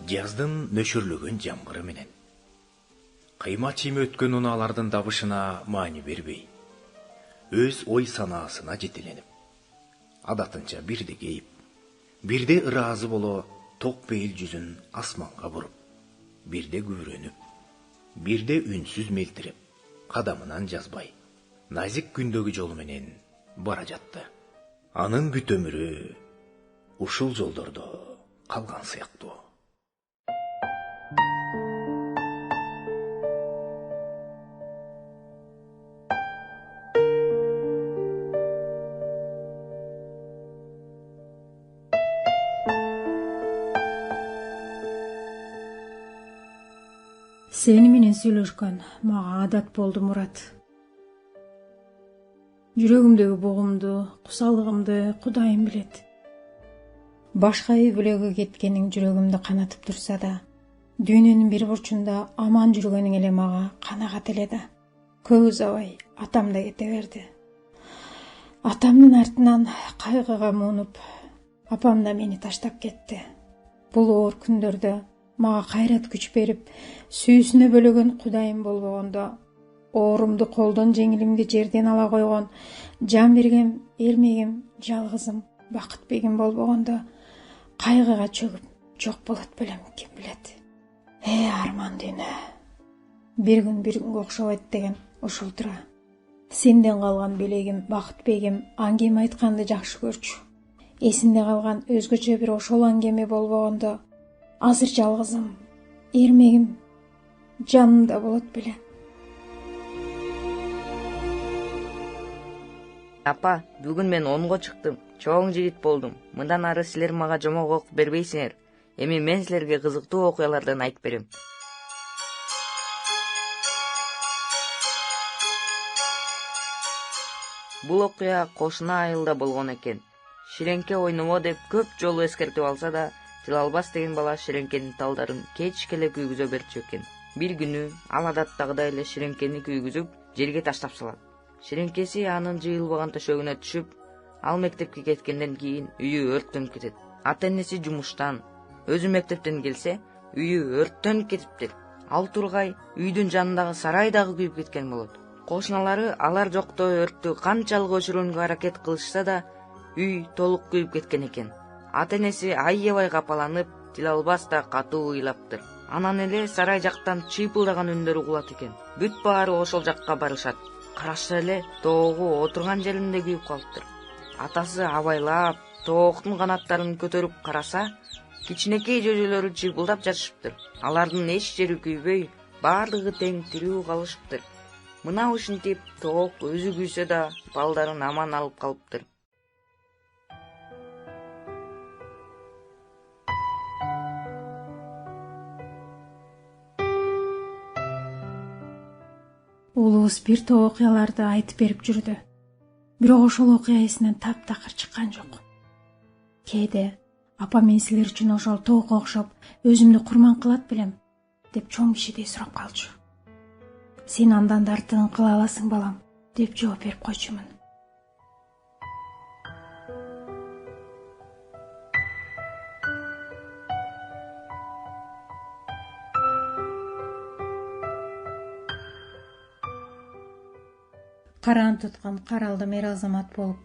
Жаздын нөшүрлөгөн жамгыры менен. Кыйма чийме өткөн унаалардын дабышына маани бербей, өз ой санаасына жетеленип, адатынча бирде кейип, бирде ыраазы боло ток бейил жүзүн асманга буруп, бирде күбүрөнүп, бирде үнсүз мелтирип, кадамынан жазбай, назик күндөгү жолу менен бара жатты. Анын бүт өмүрү ушул жолдордо калган сыяктуу. Сени менен сүйлөшкөн мага адат болду, Мурат. Жүрөгүмдөгү бугумду, кусалыгымды Кудайым билет. Башка үй бүлөгө кеткениң жүрөгүмдү канатып турса да, дүйнөнүн бир бурчунда аман жүргөнүң эле мага канагат эле да. Көп узабай атам да кете берди. Атамдын артынан кайгыга муунуп, апам да мени таштап кетти. Бул оор күндөрдө мага кайрат күч берип, сүйүүсүнө бөлөгөн Кудайым болбогондо, оорумду колдон жеңилимди жерден ала койгон, жан берген эрмегим, жалгызым, бакытбегим болбогондо, кайгыга чөгүп жок болот белем, ким билет. Арман дүйнө. Бир күн бир күнгө окшобойт деген ушул тура. Сенден калган белегим, бакытбегим аңгеме айтканды жакшы көрчү. Эсинде калган өзгөчө бир ошол аңгеме болбогондо, азыр жалгызым, эрмегим, жанымда болот беле. Апа, бүгүн мен 10го чыктым. Чоң жигит болдум. Мындан ары силер мага жомок окуп бербейсиңер. Эми мен силерге кызыктуу окуялардан айтып берем. Бул окуя кошуна айылда болгон экен. Ширеңке ойномо деп көп жолу эскертип алса да, Тилалбас деген бала Ширеңкенин талдарын кечке эле күйгүзө берчү экен. Бир күнү ал адаттагыдай эле Ширеңкени күйгүзүп, жерге таштап салат. Ширеңкеси анын жыйылбаган төшөгүнө түшүп, ал мектепке кеткенден кийин үйү өрттөнүп кетет. Ата-энеси жумуштан, өзү мектептен келсе, үйү өрттөнүп кетиптир. Ал тургай үйдүн жанындагы сарай дагы күйүп кеткен болот. Кошуналары алар жокто өрттү канчалык өчүрүүгө аракет кылышса да, үй толук күйүп кеткен экен. Ата-энеси аябай капаланып, Тилалбас да катуу ыйлаптыр. Анан эле сарай жактан чыйпылдаган үндөр угулат экен. Бүт баары ошол жакка барышат. Карашса эле тоогу отурган жеринде күйүп калыптыр. Атасы абайлап, тооктун канаттарын көтөрүп караса, кичинекей жөжөлөрү чыйпылдап жатышыптыр. Алардын эч жери күйбөй, баардыгы тең тирүү калышыптыр. Мына ушинтип тоок өзү күйсө да балдарын аман алып калыптыр. Улуубуз бир топ окуяларды айтып берип жүрдү. Бирок ошол окуя эсинен таптакыр чыккан жок. Кээде апам мен силер үчүн ошол тоокко окшоп өзүмдү курман кылат белем деп чоң кишидей сурап калчу. Сен андан да артыгын кыла аласың балам деп жооп берип койчумун. Караан туткан каралдым эр азамат болуп,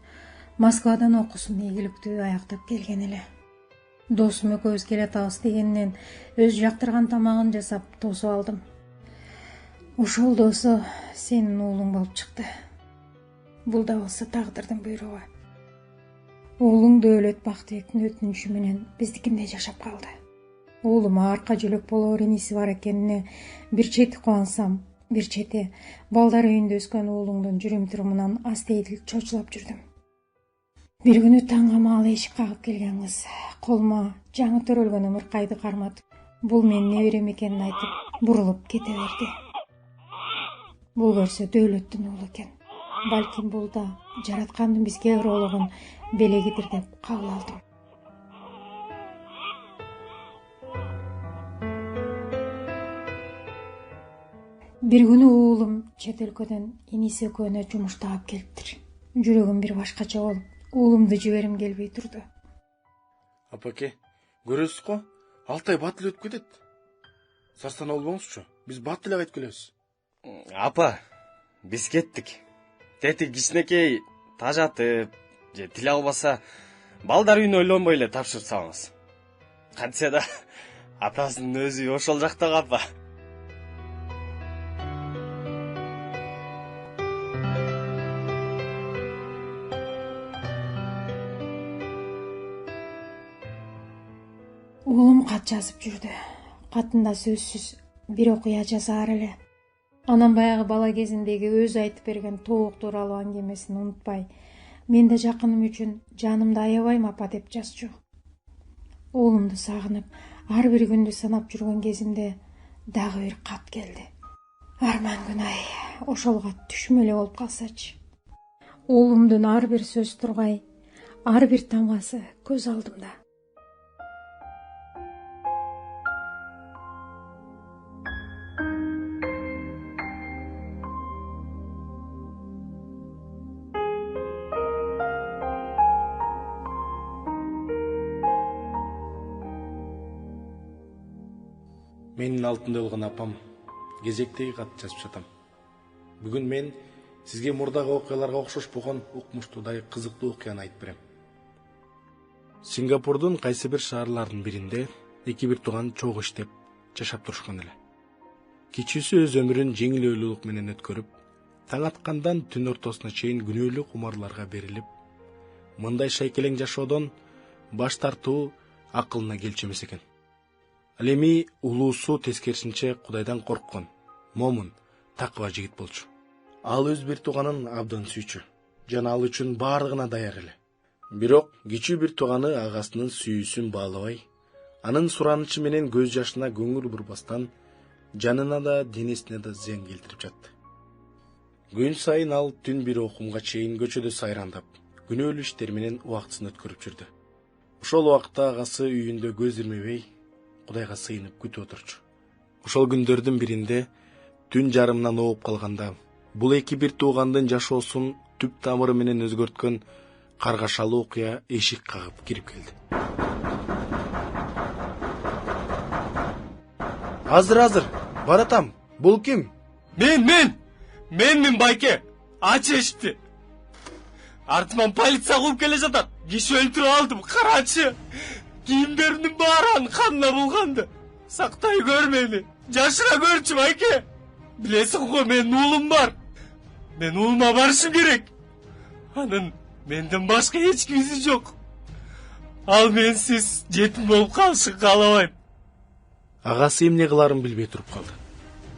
Москвадан окуусун ийгиликтүү аяктап келген эле. Досум экөөбүз келатабыз дегенинен өз жактырган тамагын жасап тосуп алдым. Ошол досу сенин уулуң болуп чыкты. Бул да болсо тагдырдын буйругу. Уулуң дөөлөт Бактыбектин өтүнүчү менен биздикинде жашап калды. Уулума арка жөлөк болоор иниси бар экенине бир чети кубансам, бир чети балдар үйүндө өскөн уулуңдун жүрүм-турумунан астейдил чочулап жүрдүм. Бир күнү таңга маал эшик кагып келген кыз колума жаңы төрөлгөн ымыркайды карматып, бул менин неберем экенин айтып, бурулуп кете берди. Бул көрсө дөөлөттүн уулу экен. Балким бул да жараткандын бизге ыроологон белегидир деп кабыл алдым. Бир күнү уулум чет өлкөдөн иниси экөөнө жумуш таап келиптир. Жүрөгүм бир башкача болуп, уулумду жиберим келбей турду. Апаке, көрөсүз го? Алтай батыл өтүп кетет. Сарсана болбоңузчу. Биз батыл эле кайтып келебиз. Апа, биз кеттик. Тети кичинекей тажатып же тил албаса балдар үйүнө ойлонбой эле тапшырып салыңыз. Кантсе да атасынын өзү ошол жакта апа. Oğlum кат жазып жүрдү. Катында сөзсүз бир окуя жазаар эле. Анан баягы бала кезиндеги өзү айтып берген тоок тууралуу аңгемесин унутпай, мен да жакыным үчүн жанымды аябайм апа деп жазчу. Оğlumду сагынып, ар бир күндү санап жүргөн кезимде дагы бир кат келди. Арман Күнай, ошол кат түшүм эле болуп калсачы. Оğlumдун ар бир сөз тургай, ар бир тамгасы көз алдымда. Менин алтында болгон апам кезектеги кат жазып жатам. Бүгүн мен сизге мурдагы окуяларга окшош болгон укмуштуудай кызыктуу окуяны айтып берем. Сингапурдун кайсы бир шаарлардын биринде эки бир тууган чогуу иштеп жашап турушкан эле. Кичүүсү өз өмүрүн жеңил ойлуулук менен өткөрүп, таң аткандан түн ортосуна чейин күнөөлүү кумарларга берилип, мындай шайкелең жашоодон баш тартуу акылына келчү эмес экен. Ал эми улуусу тескерисинче Кудайдан корккон, момун, такыба жигит болчу. Ал өз бир тууганын абдан сүйчү, жана ал үчүн бардыгына даяр эле. Бирок кичүү бир тууганы агасынын сүйүүсүн баалабай, анын суранычы менен көз жашына көңүл бурбастан, жанына да денесине да зыян келтирип жатты. Күн сайын ал түн бир окумга чейин көчөдө сайрандап, күнөөлүү иштер менен убактысын өткөрүп жүрдү. Ошол убакта агасы үйүндө көз ирмебей, Кудайга сыйынып күтүп отурчу. Ошол күндөрдүн биринде түн жарымынан ооп калганда, бул эки бир туугандын жашоосун түп тамыры менен өзгөрткөн каргашалуу окуя эшик кагып кирип келди. Азыр, баратам. Бул ким? Менмин байке. Ач эшикти. Артыман полиция кууп келе жатат. Киши өлтүрүп алдым, карачы. Кийимдеримдин баарын канына булганды. Сактай көр мени. Жашыра көрчү байке. Билесиң го менин уулум бар. Мен уулума барышым керек. Анын менден башка эч кимиси жок. Ал менсиз жетим болуп калышын каалабайм. Агасы эмне кыларын билбей туруп калды.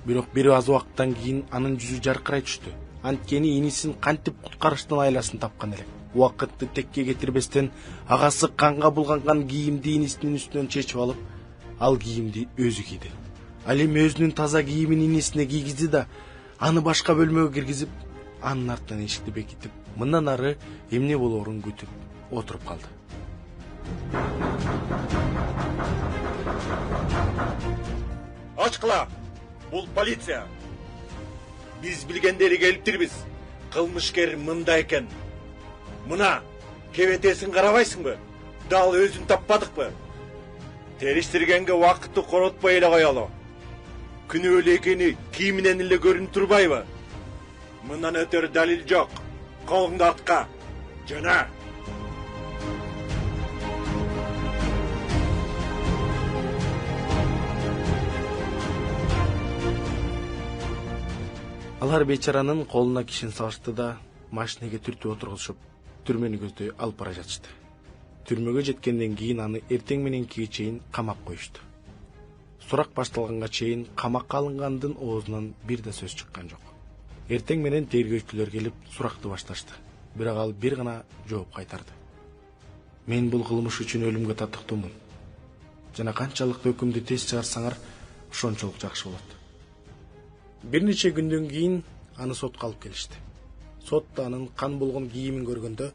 Бирок бир аз убакыттан кийин анын жүзү жаркырай түштү. Анткени инисин кантип куткарыштын айласын тапкан эле. Убакытты текке кетирбестен агасы канга булганган кийимди инисинин үстүнөн чечип алып, ал кийимди өзү кийди. Ал эми өзүнүн таза кийимин инисине кийгизди да, аны башка бөлмөгө киргизип, анын артынан эшикти бекитип, мындан ары эмне болоорун күтүп отуруп калды. Ачкыла! Бул полиция! Биз билгендери келиптирбиз. Кылмышкер мында экен. Мына, кебетесин карабайсыңбы? Дал өзүн таппадыкпы? Териштиргенге убакытты коротпой эле коелу. Күнөөлүү экени кийиминен эле көрүнүп турбайбы? Мындан өтөр далил жок. Колуңду артка. Жана. Алар бечаранын колуна кишин салышты да, машинеге түртүп отургузуп, түрмөнү көздөй алып бара жатышты. Түрмөгө жеткенден кийин аны эртең мененкиге чейин камап коюшту. Сурак башталганга чейин камакка алынгандын оозунан бир да сөз чыккан жок. Эртең менен тергөөчүлөр келип суракты башташты. Бирок ал бир гана жооп кайтарды. Мен бул кылмыш үчүн өлүмгө татыктуумун. Жана канчалык өкүмдү тез чыгарсаңар, ошончолук жакшы болот. Бир нече күндөн кийин аны сотко алып келишти. Сотто анын кан болгон кийимин көргөндө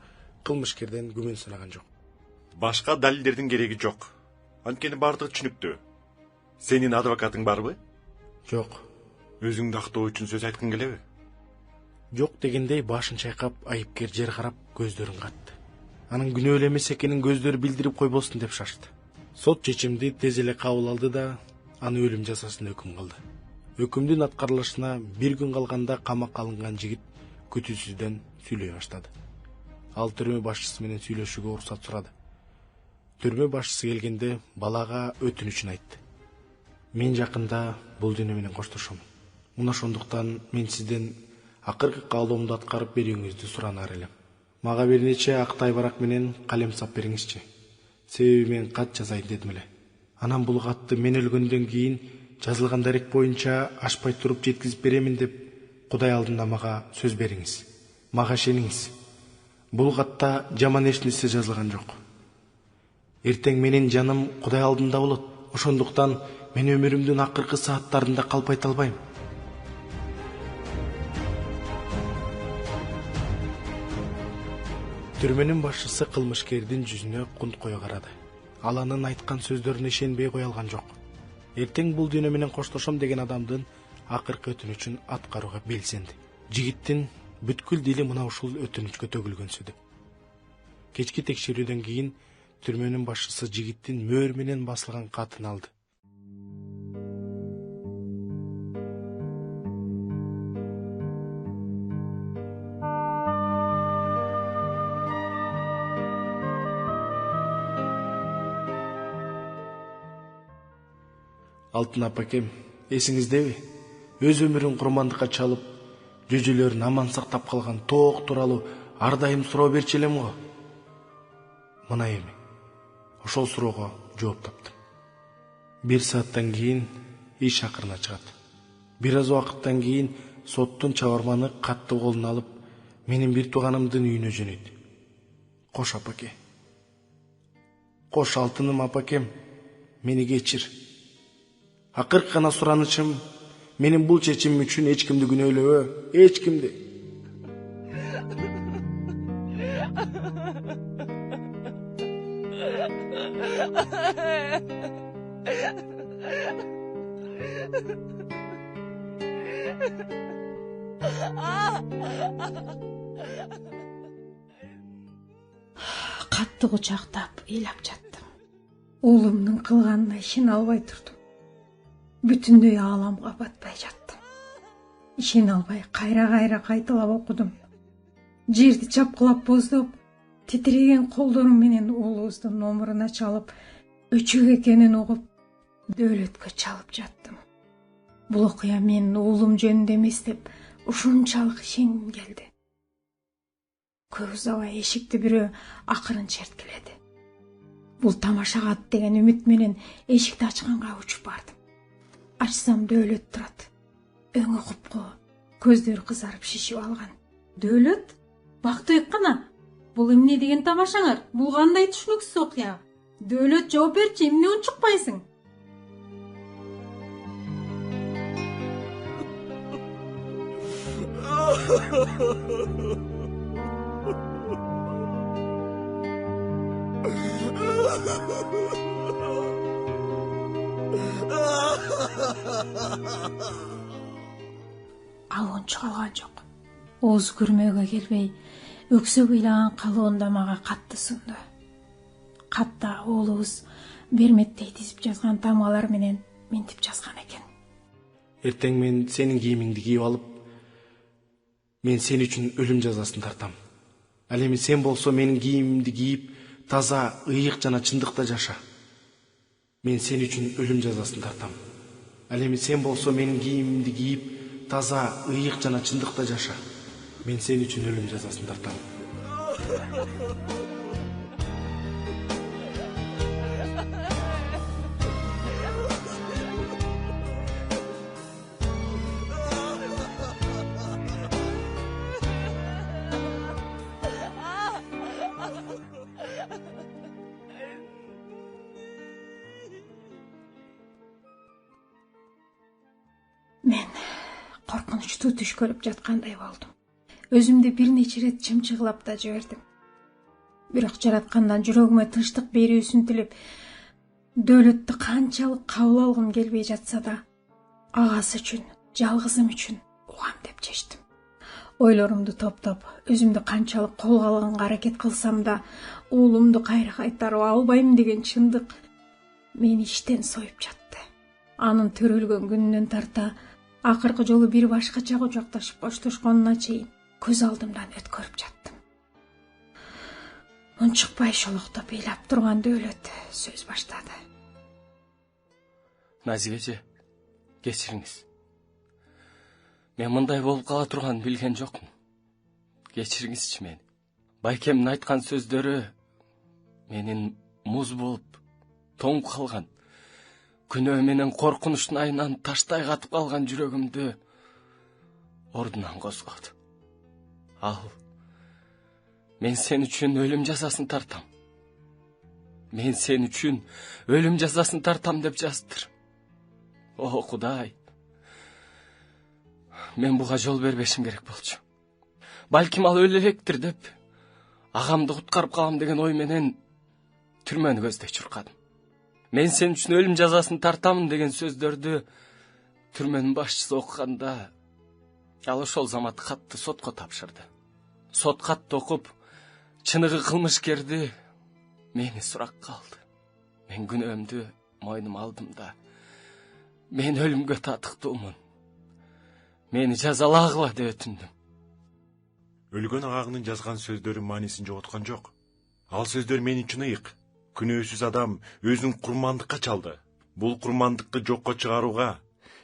кылмышкерден күмөн санаган жок. Башка далилдердин кереги жок. Анткени бардыгы түшүнүктүү. Сенин адвокатың барбы? Жок. Өзүңдү актоо үчүн сөз айткың келеби? Жок дегендей башын чайкап, айыпкер жер карап көздөрүн катты. Анын күнөөлүү эмес экенин көздөрү билдирип койбосун деп шашты. Сот чечимди тез эле кабыл алды да аны өлүм жазасына өкүм кылды. Өкүмдүн аткарылышына бир күн калганда камакка алынган жигит күтүүсүздөн сүйлөй баштады. Ал түрмө башчысы менен сүйлөшүүгө уруксат сурады. Түрмө башчысы келгенде балага өтүнүчүн айтты. Мен жакында бул дүйнө менен коштошом. Мына ошондуктан мен сизден акыркы каалоомду аткарып берүүңүздү суранаар элем. Мага бир нече ак тайбарак менен калем сап бериңизчи. Себеби мен кат жазайын дедим эле. Анан бул катты мен өлгөндөн кийин жазылган дарек боюнча ашпай туруп жеткизип беремин деп Кудай алдында мага сөз бериңиз. Мага ишениңиз. Бул катта жаман эч нерсе жазылган жок. Эртең менин жаным Кудай алдында болот. Ошондуктан мен өмүрүмдүн акыркы сааттарында калпайта албайм. Түрмөнүн башчысы кылмышкердин жүзүнө кунт кое карады. Ал анын айткан сөздөрүнө ишенбей кое алган жок. Эртең бул дүйнө менен коштошом деген адамдын акыркы өтүнүчүн аткарууга белсенди. Жигиттин бүткүл дили мына ушул өтүнүчкө төгүлгөнсүдү. Кечки текшерүүдөн кийин түрмөнүн башчысы жигиттин мөөр менен басылган катын алды. Алтын апакем, эсиңиздеби? Өз өмүрүн курмандыкка чалып, жөжөлөрүн аман сактап калган тоок тууралуу ар дайым суроо берчү элем го. Мына эми ошол суроого жооп таптым. 1 сааттан кийин иш акырына чыгат. Бир аз убакыттан кийин соттун чабарманы катты колуна алып, менин бир тууганымдын үйүнө жөнөйт. Кош апаке. Кош алтыным апакем, мени кечир. Акыркы гана суранычым, менин бул чечимим үчүн эч кимди күнөөлөбө, эч кимди. Катты кучактап ыйлап жаттым. Уулумдун кылганына ишене албай турдум. Бүтүндөй ааламга батпай жаттым. Ишене албай кайра кайталап окудум. Жерди чапкылап боздоп, титиреген колдорум менен уулубуздун номуруна чалып, өчүк экенин угуп, дөөлөткө чалып жаттым. Бул окуя менин уулум жөнүндө эмес деп ушунчалык ишенгим келди. Көп узабай эшикти бирөө акырын черткиледи. Бул тамашага ат деген үмүт менен эшикти ачканга учуп бардым. Ачсам Дөөлөт турат. Өңү купку, көздөрү кызарып шишип алган. Дөөлөт? Бактыбек кана? Бул эмне деген тамашаңар? Бул кандай түшүнүксүз окуя? Дөөлөт, жооп берчи, эмне унчукпайсың? Ал унчук алган жок. Оозу көрмөөгө келбей, өксөк ыйлаган калыбында мага катты сунду. Катта уулубуз берметтей тизип жазган тамгалар менен ментип жазган экен. Эртең мен сенин кийимиңди кийип алып, мен сен үчүн өлүм жазасын тартам. Ал эми сен болсо менин кийимимди кийип, таза, ыйык жана чындыкта жаша. Мен сен үчүн өлүм жазасын тартам. Ал эми сен болсо менин кийимимди кийип, таза, ыйык жана чындыкта жаша. Мен сен үчүн өлүм жазасын тартам. Мен коркунучтуу түш көрүп жаткандай болдум. Өзүмдү бир нече рет чымчыгылап да жибердим. Бирок жараткандан жүрөгүмө тынчтык берүүсүн тилеп, Дөөлөттү канчалык кабыл алгым келбей жатса да, агасы үчүн, жалгызым үчүн угам деп чечтим. Ойлорумду топтоп, өзүмдү канчалык колго алганга аракет кылсам да, уулумду кайра кайтарып албайм деген чындык мени иштен союп жатты. Анын төрөлгөн күнүнөн тарта акыркы жолу бир башкача кучакташып коштошконуна чейин көз алдымдан өткөрүп жаттым. Унчукпай шолоктоп ыйлап турган Дөөлөт сөз баштады. Назиге эже, кечириңиз. Мен мындай болуп кала турганын билген жокмун. Кечириңизчи мени. Байкемдин айткан сөздөрү менин муз болуп тоңуп калган, күнөө менен коркунучтун айынан таштай катып калган жүрөгүмдү ордунан козгоду. Ал, мен сен үчүн өлүм жазасын тартам. Мен сен үчүн өлүм жазасын тартам деп жаздыр. О, Кудай. Мен буга жол бербешим керек болчу. Балким ал өлө электир деп, агамды куткарып калам деген ой менен түрмөнү көздөй чуркадым. Мен сен үчүн өлүм жазасын тартамын деген сөздөрдү түрмөнүн башчысы окуганда, ал ошол замат катты сотко тапшырды. Сот катты окуп, чыныгы кылмышкерди мени суракка алды. Мен күнөөмдү мойнума алдым да, мен өлүмгө татыктуумун. Мени жазалагыла деп өтүндүм. Өлгөн агаңдын жазган сөздөрү маанисин жоготкон жок. Ал сөздөр мен үчүн ыйык. Күнөөсүз адам өзүн курмандыкка чалды. Бул курмандыкты жокко чыгарууга,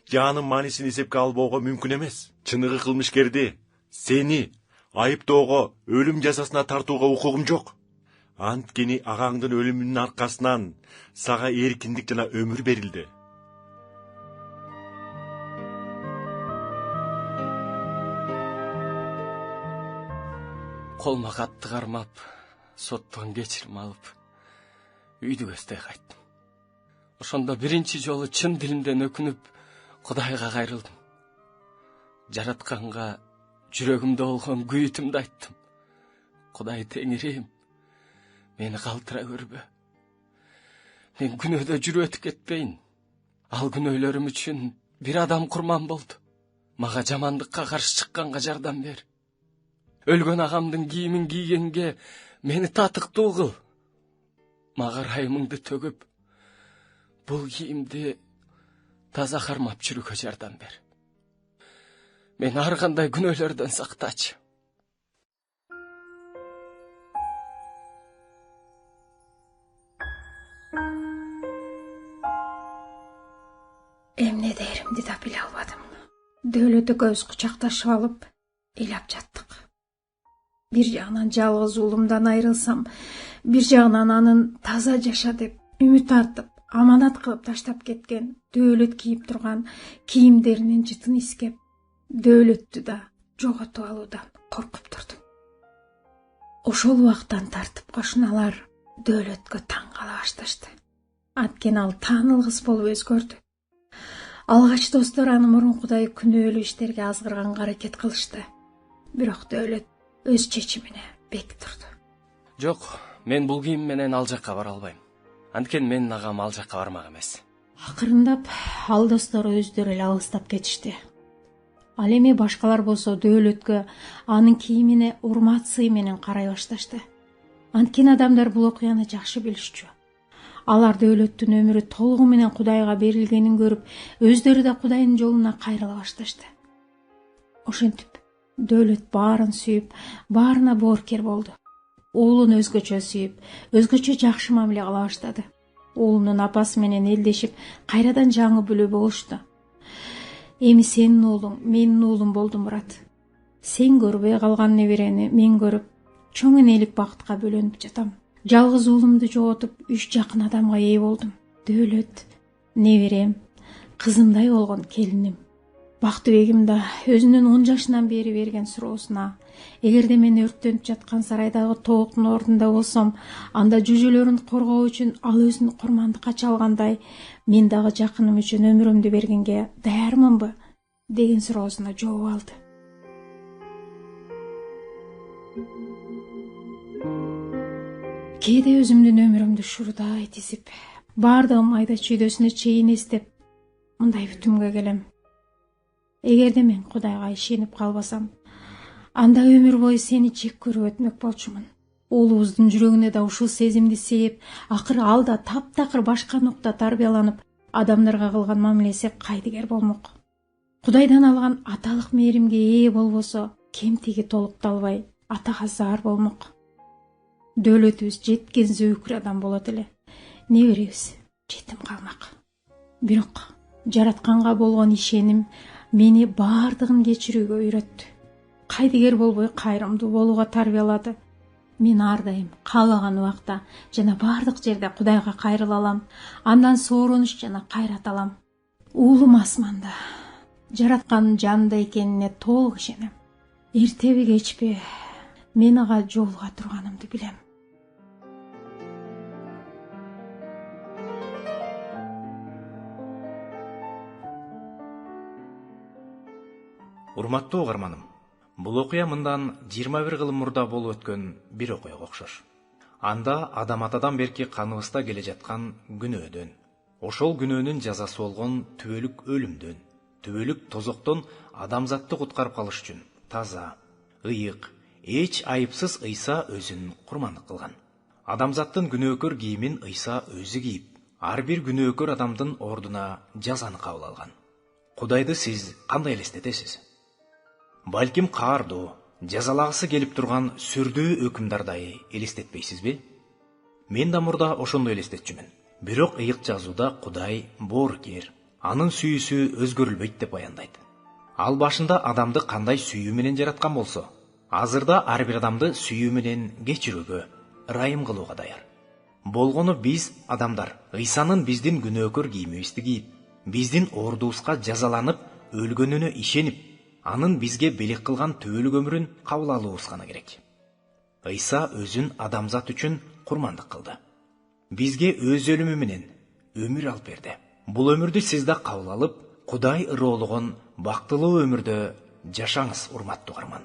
же анын маанисин эсепке албоого мүмкүн эмес. Чыныгы кылмышкерди, сени айыптоого, өлүм жазасына тартууга укугум жок. Анткени агаңдын өлүмүнүн аркасынан сага эркиндик жана өмүр берилди. Колума катты кармап, соттон кечирим алып, үйдү көздөй кайттым. Ошондо биринчи жолу чын дилимден өкүнүп, Кудайга кайрылдым. Жаратканга жүрөгүмдө болгон күйүтүмдү айттым. Кудай Теңирим, мени калтыра көрбө. Мен күнөөдө жүрүп өтүп кетпейин. Ал күнөөлөрүм үчүн бир адам курман болду. Мага жамандыкка каршы чыкканга жардам бер. Өлгөн агамдын кийимин кийгенге мени татыктуу кыл. Мага ырайымыңды төгүп, бул кийимди таза кармап жүрүүгө жардам бер. Мени ар кандай күнөөлөрдөн сактачы. Эмне дээримди да биле албадым. Дөөлөт экөөбүз кучакташып алып ыйлап жаттык. Бир жагынан жалгыз уулумдан айрылсам, бир жагынан анын таза жаша деп үмүт артып, аманат кылып таштап кеткен Дөөлөт кийип турган кийимдеринин жытын искеп, Дөөлөттү да жоготуп алуудан коркуп турдум. Ошол убактан тартып кошуналар Дөөлөткө таң кала башташты. Анткени ал таанылгыс болуп өзгөрдү. Алгач достор аны мурункудай күнөөлүү иштерге азгырганга аракет кылышты. Бирок Дөөлөт өз чечимине бек турду. Жок, мен бул кийим менен ал жакка бара албайм. Анткени менин агам ал жакка бармак эмес. Акырындап ал достору өздөрү эле алыстап кетишти. Ал эми башкалар болсо Дөөлөткө анын кийимине урмат сый менен карай башташты. Анткени адамдар бул окуяны жакшы билишчү. Алар Дөөлөттүн өмүрү толугу менен Кудайга берилгенин көрүп, өздөрү да Кудайдын жолуна кайрыла башташты. Ошентип Дөөлөт баарын сүйүп, баарына боорукер болду. Уулун өзгөчө сүйүп, өзгөчө жакшы мамиле кыла баштады. Уулунун апасы менен элдешип, кайрадан жаңы бүлө болушту. Эми сенин уулуң менин уулум болду, Мурат. Сен көрбөй калган неберени мен көрүп, чоң энелик бакытка бөлөнүп жатам. Жалгыз уулумду жоготуп, 3 жакын адамга ээ болдум. Дөөлөт, неберем, кызымдай болгон келиним. Бактыбегим да өзүнүн 10 жашынан бери берген суроосуна, эгерде мен өрттөнүп жаткан сарайдагы тооктун ордунда болсом, анда жүжөлөрүн коргоо үчүн ал өзүн курмандыкка чалгандай, мен дагы жакыным үчүн өмүрүмдү бергенге даярмынбы деген суроосуна жооп алды. Кээде өзүмдүн өмүрүмдү шурудай тизип, баардыгын майда чүйдөсүнө чейин эстеп, мындай бүтүмгө келем. Эгерде мен Кудайга ишенип калбасам, анда өмүр бою сени жек көрүп өтмөк болчумун. уулубуздун жүрөгүнө да ушул сезимди сээп, акыры ал да таптакыр башка нукта тарбияланып, адамдарга кылган мамилеси кайдыгер болмок. Кудайдан алган аталык мээримге ээ болбосо, кемтиги толукталбай, атага зар болмок. Дөөлөтүбүз жеткен зөөкүр адам болот эле. Неберебиз жетим калмак. Бирок жаратканга болгон ишеним мени бардыгын кечирүүгө үйрөттү. Кайдыгер болбой кайрымдуу болууга тарбиялады. Мен ар дайым каалаган убакта жана бардык жерде Кудайга кайрыла алам, андан сооронуш жана кайрат алам. Уулум асманда, жаратканын жанында экенине толук ишенем. Эртеби кечпи мен ага жолуга турганымды билем. Урматтуу угарманым, бул окуя мындан 21 кылым мурда болуп өткөн бир окуяга окшош. Анда адам атадан берки каныбызда келе жаткан күнөөдөн, ошол күнөөнүн жазасы болгон түбөлүк өлүмдөн, түбөлүк тозоктон адамзатты куткарып калыш үчүн таза, ыйык, эч айыпсыз Ыйса өзүн курмандык кылган. Адамзаттын күнөөкөр кийимин Ыйса өзү кийип, ар бир күнөөкөр адамдын ордуна жазаны кабыл алган. Кудайды сиз кандай элестетесиз? Балким каардуу, жазалагысы келип турган сүрдүү өкүмдардай элестетпейсизби? Мен да мурда ошондой элестетчүмүн. Бирок ыйык жазууда Кудай боорукер, анын сүйүүсү өзгөрүлбөйт деп баяндайт. Ал башында адамды кандай сүйүү менен жараткан болсо, азырда ар бир адамды сүйүү менен кечирүүгө, ырайым кылууга даяр. Болгону биз адамдар Ыйсанын биздин күнөөкөр кийимибизди кийип, биздин ордубузга жазаланып, өлгөнүнө ишенип, анын бизге белек кылган түбөлүк өмүрүн кабыл алуубуз гана керек. Ыйса өзүн адамзат үчүн курмандык кылды. Бизге өз өлүмү менен өмүр алып берди. Бул өмүрдү сиз да кабыл алып, Кудай ыроологон бактылуу өмүрдө жашаңыз, урматтуу угарман.